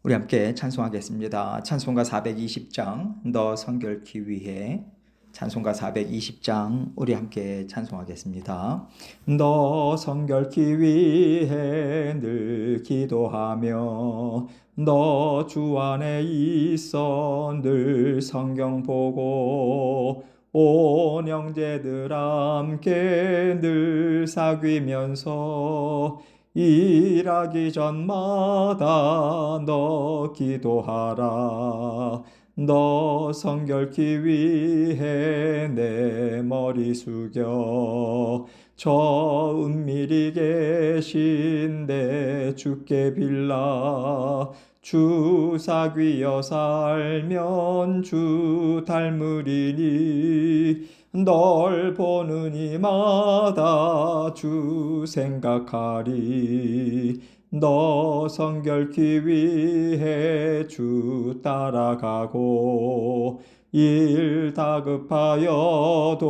우리 함께 찬송하겠습니다. 찬송가 420장 너 성결케 위해 찬송가 420장 우리 함께 찬송하겠습니다. 너 성결케 위해 늘 기도하며 너 주 안에 있어 늘 성경 보고 온 형제들 함께 늘 사귀면서 일하기 전마다 너 기도하라. 너 성결케 위해 내 머리 숙여 저 은밀히 계신 내 주께 빌라. 주 사귀어 살면 주 닮으리니 널 보는 이마다 주 생각하리. 너 성결케 위해 주 따라가고 일 다급하여도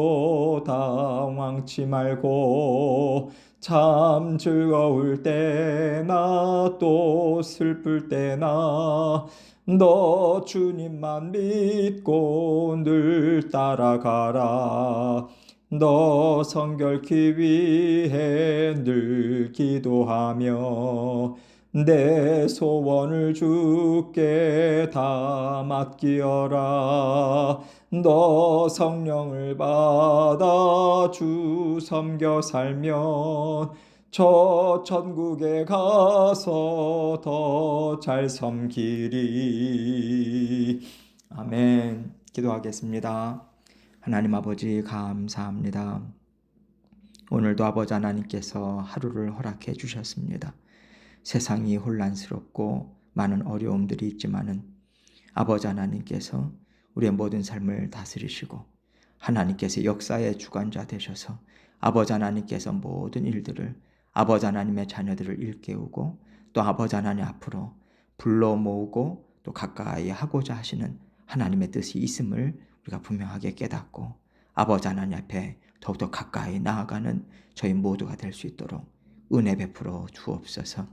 당황치 말고 참 즐거울 때나 또 슬플 때나 너 주님만 믿고 늘 따라가라. 너 성결케 위해 늘 기도하며 내 소원을 주께 다 맡기어라. 너 성령을 받아 주 섬겨 살면 저 천국에 가서 더 잘 섬기리. 아멘. 기도하겠습니다. 하나님 아버지 감사합니다. 오늘도 아버지 하나님께서 하루를 허락해 주셨습니다. 세상이 혼란스럽고 많은 어려움들이 있지만은 아버지 하나님께서 우리의 모든 삶을 다스리시고 하나님께서 역사의 주관자 되셔서 아버지 하나님께서 모든 일들을 아버지 하나님의 자녀들을 일깨우고 또 아버지 하나님 앞으로 불러 모으고 또 가까이 하고자 하시는 하나님의 뜻이 있음을 우리가 분명하게 깨닫고 아버지 하나님 앞에 더욱더 가까이 나아가는 저희 모두가 될 수 있도록 은혜 베풀어 주옵소서.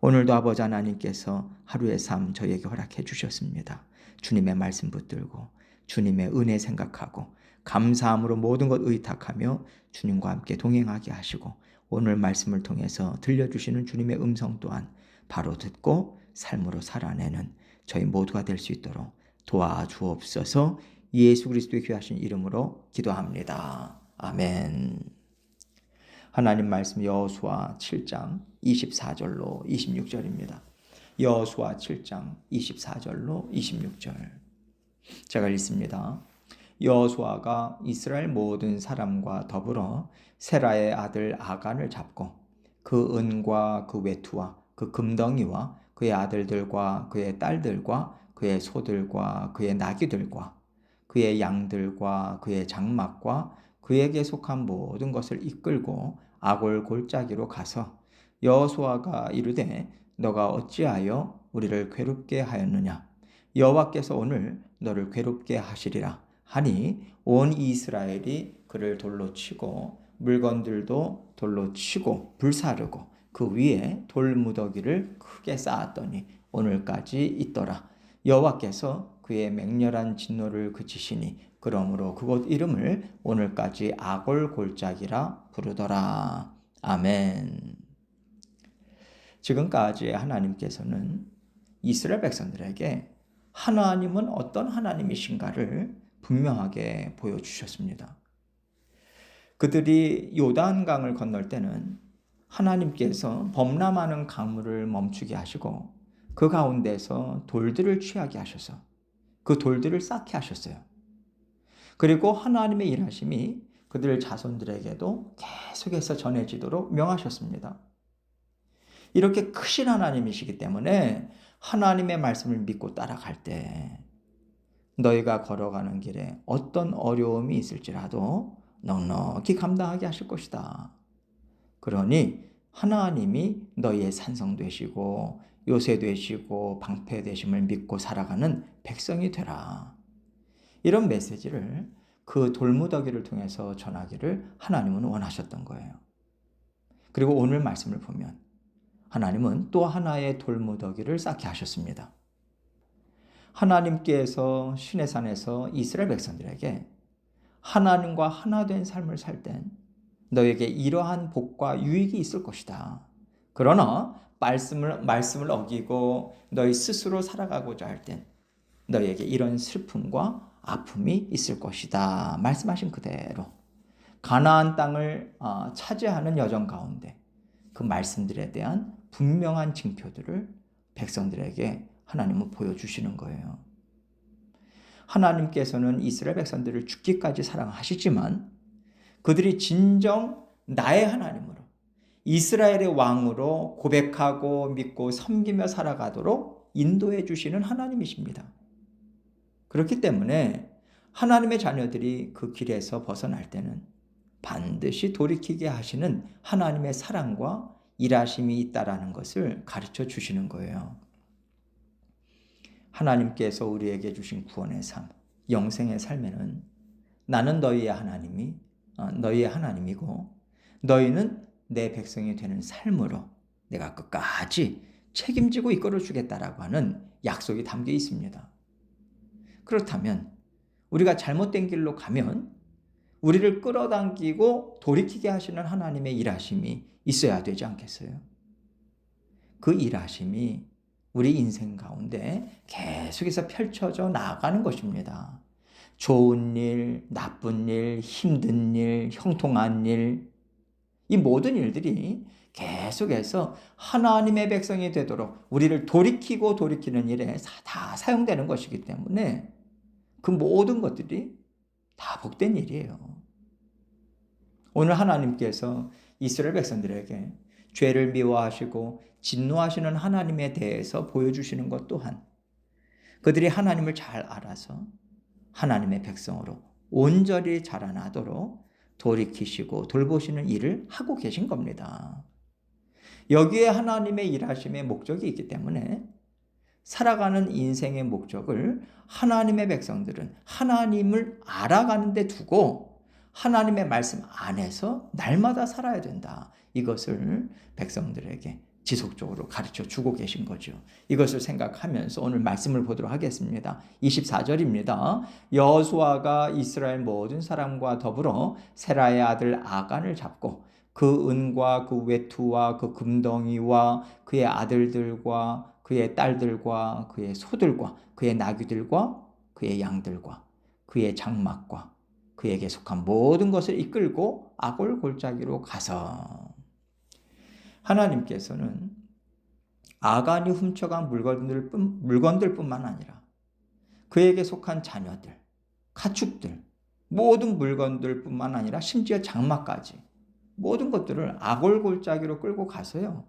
오늘도 아버지 하나님께서 하루의 삶 저희에게 허락해 주셨습니다. 주님의 말씀 붙들고 주님의 은혜 생각하고 감사함으로 모든 것 의탁하며 주님과 함께 동행하게 하시고 오늘 말씀을 통해서 들려주시는 주님의 음성 또한 바로 듣고 삶으로 살아내는 저희 모두가 될 수 있도록 도와주옵소서. 예수 그리스도의 귀하신 이름으로 기도합니다. 아멘. 하나님 말씀 여호수아 7장 24절로 26절입니다. 여호수아 7장 24절로 26절. 제가 읽습니다. 여호수아가 이스라엘 모든 사람과 더불어 세라의 아들 아간을 잡고 그 은과 그 외투와 그 금덩이와 그의 아들들과 그의 딸들과 그의 소들과 그의 나귀들과 그의 양들과 그의 장막과 그에게 속한 모든 것을 이끌고 아골 골짜기로 가서 여호수아가 이르되 너가 어찌하여 우리를 괴롭게 하였느냐. 여호와께서 오늘 너를 괴롭게 하시리라 하니 온 이스라엘이 그를 돌로 치고 물건들도 돌로 치고 불사르고 그 위에 돌무더기를 크게 쌓았더니 오늘까지 있더라. 여호와께서 그의 맹렬한 진노를 그치시니 그러므로 그곳 이름을 오늘까지 아골 골짜기라 부르더라. 아멘. 지금까지 하나님께서는 이스라엘 백성들에게 하나님은 어떤 하나님이신가를 분명하게 보여주셨습니다. 그들이 요단강을 건널 때는 하나님께서 범람하는 강물을 멈추게 하시고 그 가운데서 돌들을 취하게 하셔서 그 돌들을 쌓게 하셨어요. 그리고 하나님의 일하심이 그들 자손들에게도 계속해서 전해지도록 명하셨습니다. 이렇게 크신 하나님이시기 때문에 하나님의 말씀을 믿고 따라갈 때 너희가 걸어가는 길에 어떤 어려움이 있을지라도 넉넉히 감당하게 하실 것이다. 그러니 하나님이 너희의 산성 되시고 요새 되시고 방패 되심을 믿고 살아가는 백성이 되라. 이런 메시지를 그 돌무더기를 통해서 전하기를 하나님은 원하셨던 거예요. 그리고 오늘 말씀을 보면 하나님은 또 하나의 돌무더기를 쌓게 하셨습니다. 하나님께서 시내산에서 이스라엘 백성들에게 하나님과 하나 된 삶을 살 땐 너에게 이러한 복과 유익이 있을 것이다. 그러나 말씀을 어기고 너희 스스로 살아가고자 할 땐 너에게 이런 슬픔과 아픔이 있을 것이다. 말씀하신 그대로 가나안 땅을 차지하는 여정 가운데 그 말씀들에 대한 분명한 징표들을 백성들에게 하나님은 보여주시는 거예요. 하나님께서는 이스라엘 백성들을 죽기까지 사랑하시지만 그들이 진정 나의 하나님으로 이스라엘의 왕으로 고백하고 믿고 섬기며 살아가도록 인도해 주시는 하나님이십니다. 그렇기 때문에 하나님의 자녀들이 그 길에서 벗어날 때는 반드시 돌이키게 하시는 하나님의 사랑과 일하심이 있다라는 것을 가르쳐 주시는 거예요. 하나님께서 우리에게 주신 구원의 삶, 영생의 삶에는 나는 너희의 하나님이고 너희는 내 백성이 되는 삶으로 내가 끝까지 책임지고 이끌어 주겠다라고 하는 약속이 담겨 있습니다. 그렇다면 우리가 잘못된 길로 가면 우리를 끌어당기고 돌이키게 하시는 하나님의 일하심이 있어야 되지 않겠어요? 그 일하심이 우리 인생 가운데 계속해서 펼쳐져 나아가는 것입니다. 좋은 일, 나쁜 일, 힘든 일, 형통한 일, 이 모든 일들이 계속해서 하나님의 백성이 되도록 우리를 돌이키는 일에 다 사용되는 것이기 때문에 그 모든 것들이 다 복된 일이에요. 오늘 하나님께서 이스라엘 백성들에게 죄를 미워하시고 진노하시는 하나님에 대해서 보여주시는 것 또한 그들이 하나님을 잘 알아서 하나님의 백성으로 온전히 자라나도록 돌이키시고 돌보시는 일을 하고 계신 겁니다. 여기에 하나님의 일하심의 목적이 있기 때문에 살아가는 인생의 목적을 하나님의 백성들은 하나님을 알아가는 데 두고 하나님의 말씀 안에서 날마다 살아야 된다. 이것을 백성들에게 지속적으로 가르쳐 주고 계신 거죠. 이것을 생각하면서 오늘 말씀을 보도록 하겠습니다. 24절입니다. 여호수아가 이스라엘 모든 사람과 더불어 세라의 아들 아간을 잡고 그 은과 그 외투와 그 금덩이와 그의 아들들과 그의 딸들과 그의 소들과 그의 나귀들과 그의 양들과 그의 장막과 그에게 속한 모든 것을 이끌고 아골 골짜기로 가서 하나님께서는 아간이 훔쳐간 물건들뿐만 아니라 그에게 속한 자녀들, 가축들, 모든 물건들뿐만 아니라 심지어 장막까지 모든 것들을 아골 골짜기로 끌고 가서요.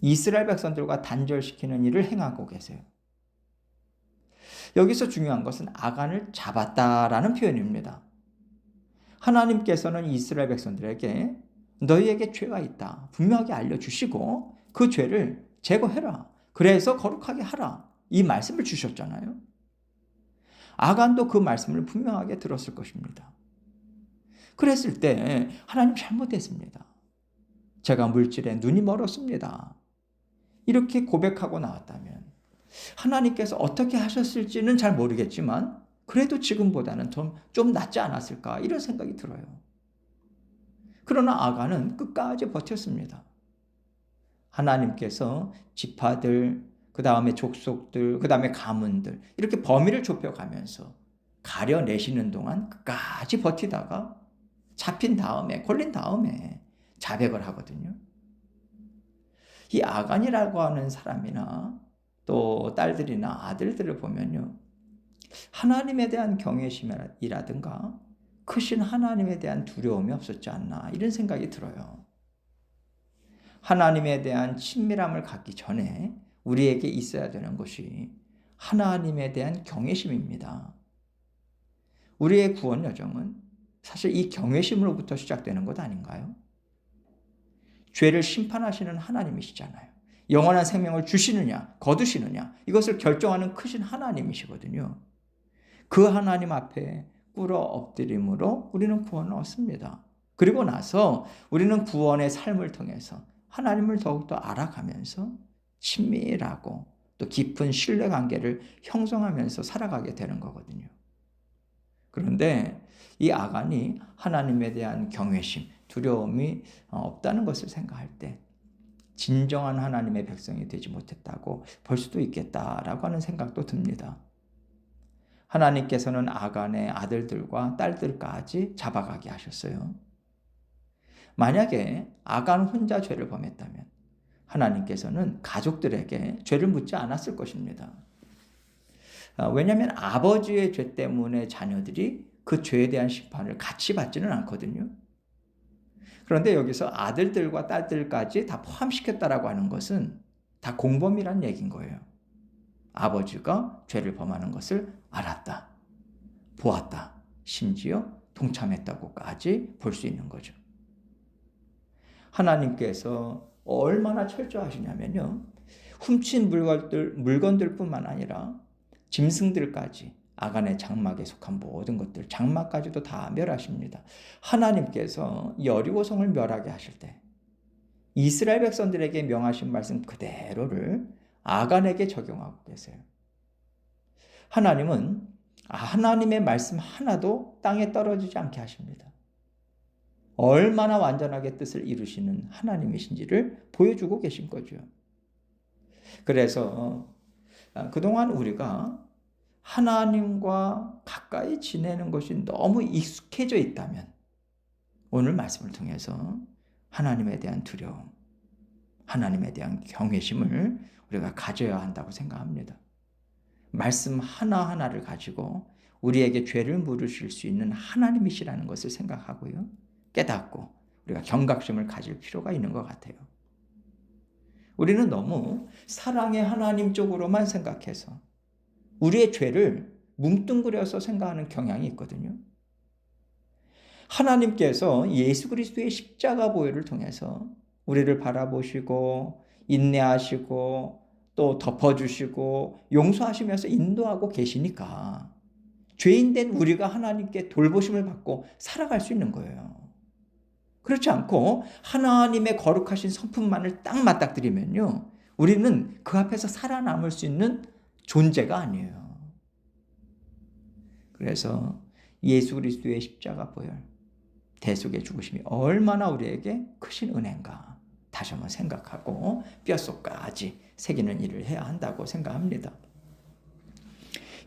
이스라엘 백성들과 단절시키는 일을 행하고 계세요. 여기서 중요한 것은 아간을 잡았다라는 표현입니다. 하나님께서는 이스라엘 백성들에게 너희에게 죄가 있다 분명하게 알려주시고 그 죄를 제거해라. 그래서 거룩하게 하라. 이 말씀을 주셨잖아요. 아간도 그 말씀을 분명하게 들었을 것입니다. 그랬을 때 하나님 잘못했습니다. 제가 물질에 눈이 멀었습니다. 이렇게 고백하고 나왔다면 하나님께서 어떻게 하셨을지는 잘 모르겠지만 그래도 지금보다는 좀 낫지 않았을까 이런 생각이 들어요. 그러나 아간은 끝까지 버텼습니다. 하나님께서 지파들, 그 다음에 족속들, 그 다음에 가문들 이렇게 범위를 좁혀가면서 가려내시는 동안 끝까지 버티다가 잡힌 다음에 걸린 다음에 자백을 하거든요. 이 아간이라고 하는 사람이나 또 딸들이나 아들들을 보면요. 하나님에 대한 경외심이라든가 크신 하나님에 대한 두려움이 없었지 않나 이런 생각이 들어요. 하나님에 대한 친밀함을 갖기 전에 우리에게 있어야 되는 것이 하나님에 대한 경외심입니다. 우리의 구원 여정은 사실 이 경외심으로부터 시작되는 것 아닌가요? 죄를 심판하시는 하나님이시잖아요. 영원한 생명을 주시느냐 거두시느냐 이것을 결정하는 크신 하나님이시거든요. 그 하나님 앞에 꿇어 엎드림으로 우리는 구원을 얻습니다. 그리고 나서 우리는 구원의 삶을 통해서 하나님을 더욱더 알아가면서 친밀하고 또 깊은 신뢰관계를 형성하면서 살아가게 되는 거거든요. 그런데 이 아간이 하나님에 대한 경외심, 두려움이 없다는 것을 생각할 때 진정한 하나님의 백성이 되지 못했다고 볼 수도 있겠다라고 하는 생각도 듭니다. 하나님께서는 아간의 아들들과 딸들까지 잡아가게 하셨어요. 만약에 아간 혼자 죄를 범했다면 하나님께서는 가족들에게 죄를 묻지 않았을 것입니다. 왜냐하면 아버지의 죄 때문에 자녀들이 그 죄에 대한 심판을 같이 받지는 않거든요. 그런데 여기서 아들들과 딸들까지 다 포함시켰다라고 하는 것은 다 공범이란 얘기인 거예요. 아버지가 죄를 범하는 것을 알았다, 보았다, 심지어 동참했다고까지 볼 수 있는 거죠. 하나님께서 얼마나 철저하시냐면요. 훔친 물건들뿐만 아니라 짐승들까지, 아간의 장막에 속한 모든 것들, 장막까지도 다 멸하십니다. 하나님께서 여리고성을 멸하게 하실 때 이스라엘 백성들에게 명하신 말씀 그대로를 아간에게 적용하고 계세요. 하나님은 하나님의 말씀 하나도 땅에 떨어지지 않게 하십니다. 얼마나 완전하게 뜻을 이루시는 하나님이신지를 보여주고 계신 거죠. 그래서 그동안 우리가 하나님과 가까이 지내는 것이 너무 익숙해져 있다면 오늘 말씀을 통해서 하나님에 대한 두려움, 하나님에 대한 경외심을 우리가 가져야 한다고 생각합니다. 말씀 하나하나를 가지고 우리에게 죄를 물으실 수 있는 하나님이시라는 것을 생각하고요. 깨닫고 우리가 경각심을 가질 필요가 있는 것 같아요. 우리는 너무 사랑의 하나님 쪽으로만 생각해서 우리의 죄를 뭉뚱그려서 생각하는 경향이 있거든요. 하나님께서 예수 그리스도의 십자가 보혈을 통해서 우리를 바라보시고 인내하시고 또 덮어주시고 용서하시면서 인도하고 계시니까 죄인된 우리가 하나님께 돌보심을 받고 살아갈 수 있는 거예요. 그렇지 않고 하나님의 거룩하신 성품만을 딱 맞닥뜨리면요, 우리는 그 앞에서 살아남을 수 있는 존재가 아니에요. 그래서 예수 그리스도의 십자가 보혈, 대속의 죽으심이 얼마나 우리에게 크신 은혜인가 다시 한번 생각하고 뼛속까지 새기는 일을 해야 한다고 생각합니다.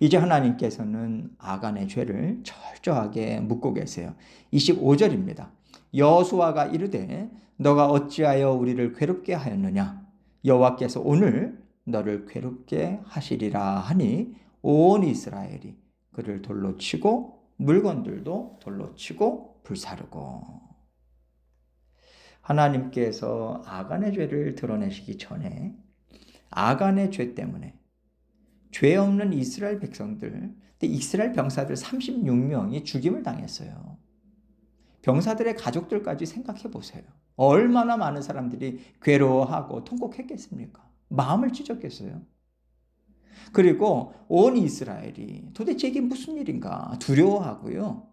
이제 하나님께서는 아간의 죄를 철저하게 묻고 계세요. 25절입니다. 여호수아가 이르되 너가 어찌하여 우리를 괴롭게 하였느냐? 여호와께서 오늘 너를 괴롭게 하시리라 하니 온 이스라엘이 그를 돌로 치고 물건들도 돌로 치고 불사르고. 하나님께서 아간의 죄를 드러내시기 전에 아간의 죄 때문에 죄 없는 이스라엘 백성들, 이스라엘 병사들 36명이 죽임을 당했어요. 병사들의 가족들까지 생각해 보세요. 얼마나 많은 사람들이 괴로워하고 통곡했겠습니까? 마음을 찢었겠어요. 그리고 온 이스라엘이 도대체 이게 무슨 일인가 두려워하고요.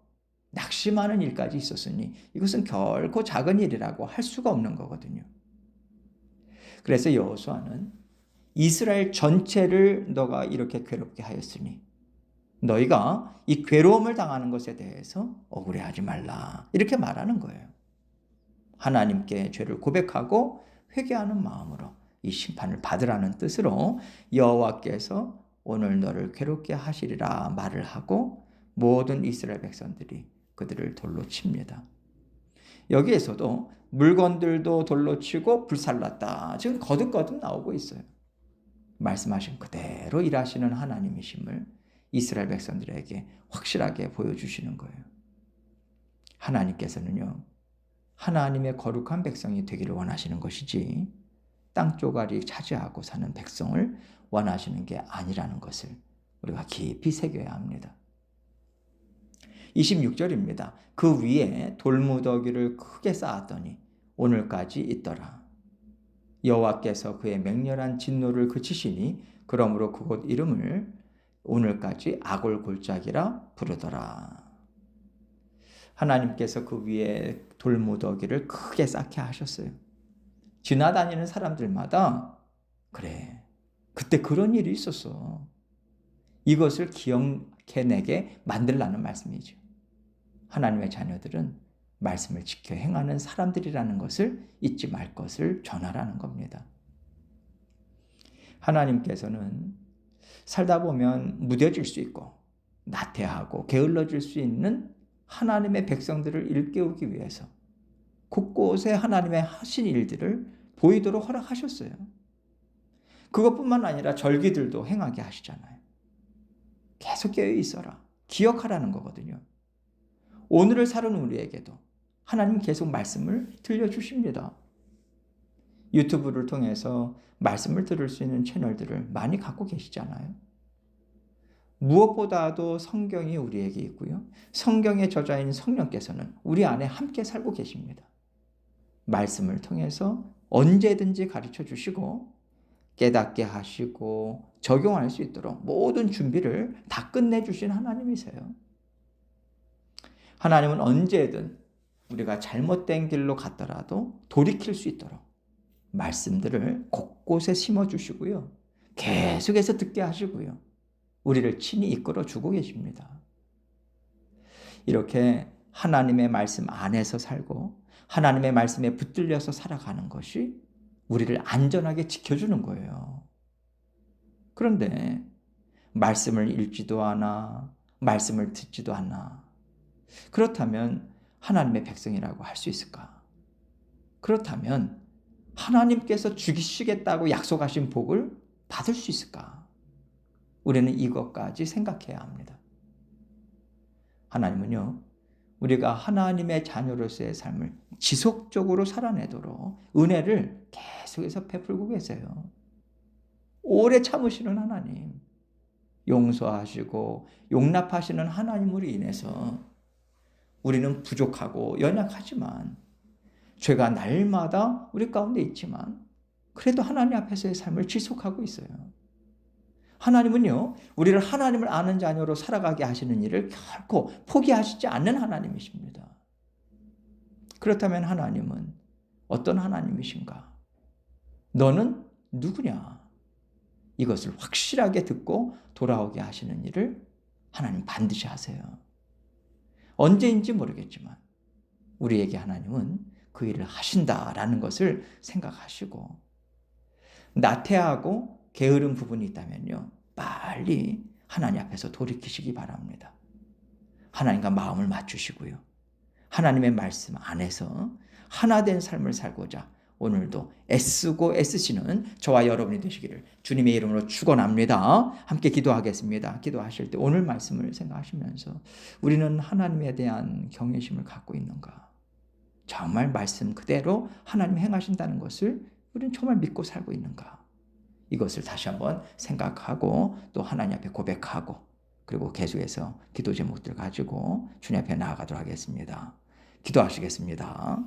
낙심하는 일까지 있었으니 이것은 결코 작은 일이라고 할 수가 없는 거거든요. 그래서 여호수아는 이스라엘 전체를 너가 이렇게 괴롭게 하였으니 너희가 이 괴로움을 당하는 것에 대해서 억울해하지 말라. 이렇게 말하는 거예요. 하나님께 죄를 고백하고 회개하는 마음으로 이 심판을 받으라는 뜻으로 여호와께서 오늘 너를 괴롭게 하시리라 말을 하고 모든 이스라엘 백성들이 그들을 돌로 칩니다. 여기에서도 물건들도 돌로 치고 불살랐다. 지금 거듭거듭 나오고 있어요. 말씀하신 그대로 일하시는 하나님이심을 이스라엘 백성들에게 확실하게 보여주시는 거예요. 하나님께서는요, 하나님의 거룩한 백성이 되기를 원하시는 것이지 땅조가리 차지하고 사는 백성을 원하시는 게 아니라는 것을 우리가 깊이 새겨야 합니다. 26절입니다. 그 위에 돌무더기를 크게 쌓았더니 오늘까지 있더라. 여호와께서 그의 맹렬한 진노를 그치시니 그러므로 그곳 이름을 오늘까지 아골골짜기라 부르더라. 하나님께서 그 위에 돌무더기를 크게 쌓게 하셨어요. 지나다니는 사람들마다 그래, 그때 그런 일이 있었어. 이것을 기억해내게 만들라는 말씀이죠. 하나님의 자녀들은 말씀을 지켜 행하는 사람들이라는 것을 잊지 말 것을 전하라는 겁니다. 하나님께서는 살다 보면 무뎌질 수 있고 나태하고 게을러질 수 있는 하나님의 백성들을 일깨우기 위해서 곳곳에 하나님의 하신 일들을 보이도록 허락하셨어요. 그것뿐만 아니라 절기들도 행하게 하시잖아요. 계속 깨어 있어라. 기억하라는 거거든요. 오늘을 사는 우리에게도 하나님 계속 말씀을 들려주십니다. 유튜브를 통해서 말씀을 들을 수 있는 채널들을 많이 갖고 계시잖아요. 무엇보다도 성경이 우리에게 있고요. 성경의 저자인 성령께서는 우리 안에 함께 살고 계십니다. 말씀을 통해서 언제든지 가르쳐 주시고 깨닫게 하시고 적용할 수 있도록 모든 준비를 다 끝내주신 하나님이세요. 하나님은 언제든 우리가 잘못된 길로 갔더라도 돌이킬 수 있도록 말씀들을 곳곳에 심어주시고요. 계속해서 듣게 하시고요. 우리를 친히 이끌어 주고 계십니다. 이렇게 하나님의 말씀 안에서 살고 하나님의 말씀에 붙들려서 살아가는 것이 우리를 안전하게 지켜주는 거예요. 그런데 말씀을 읽지도 않아, 말씀을 듣지도 않아. 그렇다면 하나님의 백성이라고 할 수 있을까? 그렇다면 하나님께서 주시겠다고 약속하신 복을 받을 수 있을까? 우리는 이것까지 생각해야 합니다. 하나님은요, 우리가 하나님의 자녀로서의 삶을 지속적으로 살아내도록 은혜를 계속해서 베풀고 계세요. 오래 참으시는 하나님, 용서하시고 용납하시는 하나님으로 인해서 우리는 부족하고 연약하지만 죄가 날마다 우리 가운데 있지만 그래도 하나님 앞에서의 삶을 지속하고 있어요. 하나님은요, 우리를 하나님을 아는 자녀로 살아가게 하시는 일을 결코 포기하시지 않는 하나님이십니다. 그렇다면 하나님은 어떤 하나님이신가? 너는 누구냐? 이것을 확실하게 듣고 돌아오게 하시는 일을 하나님 반드시 하세요. 언제인지 모르겠지만 우리에게 하나님은 그 일을 하신다라는 것을 생각하시고 나태하고 게으른 부분이 있다면요, 빨리 하나님 앞에서 돌이키시기 바랍니다. 하나님과 마음을 맞추시고요. 하나님의 말씀 안에서 하나된 삶을 살고자 오늘도 애쓰고 애쓰시는 저와 여러분이 되시기를 주님의 이름으로 축원합니다. 함께 기도하겠습니다. 기도하실 때 오늘 말씀을 생각하시면서 우리는 하나님에 대한 경외심을 갖고 있는가? 정말 말씀 그대로 하나님 행하신다는 것을 우리는 정말 믿고 살고 있는가? 이것을 다시 한번 생각하고 또 하나님 앞에 고백하고 그리고 계속해서 기도 제목들 가지고 주님 앞에 나아가도록 하겠습니다. 기도하시겠습니다.